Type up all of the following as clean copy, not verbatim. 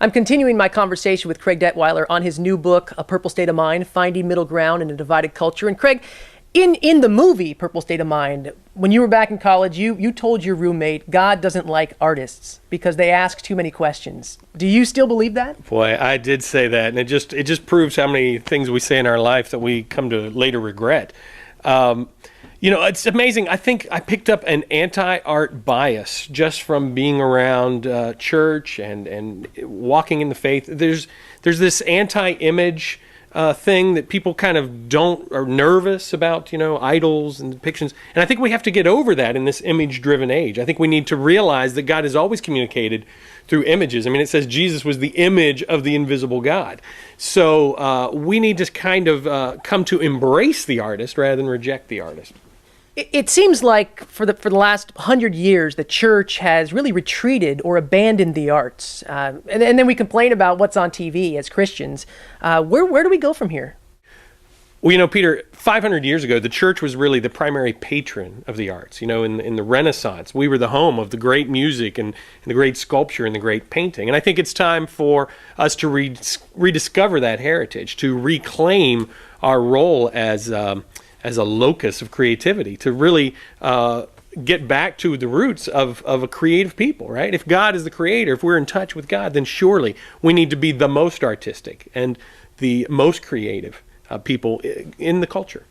I'm continuing my conversation with Craig Detweiler on his new book, A Purple State of Mind, Finding Middle Ground in a Divided Culture. And Craig, in the movie Purple State of Mind, when you were back in college, you told your roommate God doesn't like artists because they ask too many questions. Do you still believe that? Boy, I did say that, and it just proves how many things we say in our life that we come to later regret. It's amazing. I think I picked up an anti-art bias just from being around church and walking in the faith. There's this anti-image thing that people kind of are nervous about, idols and depictions. And I think we have to get over that in this image-driven age. I think we need to realize that God has always communicated through images. I mean, it says Jesus was the image of the invisible God. So we need to kind of come to embrace the artist rather than reject the artist. It seems like for the last 100 years, the church has really retreated or abandoned the arts. And then we complain about what's on TV as Christians. Where do we go from here? Well, Peter, 500 years ago, the church was really the primary patron of the arts. In the Renaissance, we were the home of the great music and the great sculpture and the great painting. And I think it's time for us to rediscover that heritage, to reclaim our role as a locus of creativity, to really get back to the roots of a creative people, right? If God is the creator, if we're in touch with God, then surely we need to be the most artistic and the most creative people in the culture.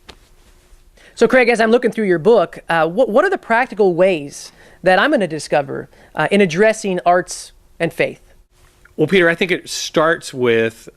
So, Craig, as I'm looking through your book, what are the practical ways that I'm going to discover in addressing arts and faith? Well, Peter, I think it starts with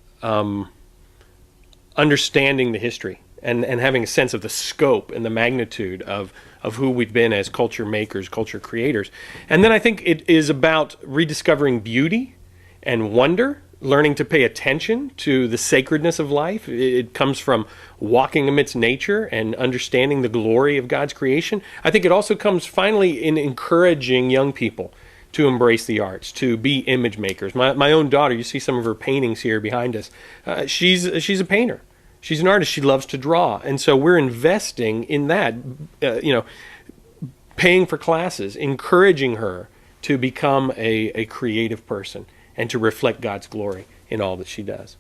understanding the history and having a sense of the scope and the magnitude of who we've been as culture makers, culture creators. And then I think it is about rediscovering beauty and wonder, learning to pay attention to the sacredness of life. It comes from walking amidst nature and understanding the glory of God's creation. I think it also comes finally in encouraging young people to embrace the arts, to be image makers. My own daughter, you see some of her paintings here behind us. She's a painter. She's an artist. She loves to draw. And so we're investing in that, paying for classes, encouraging her to become a creative person and to reflect God's glory in all that she does.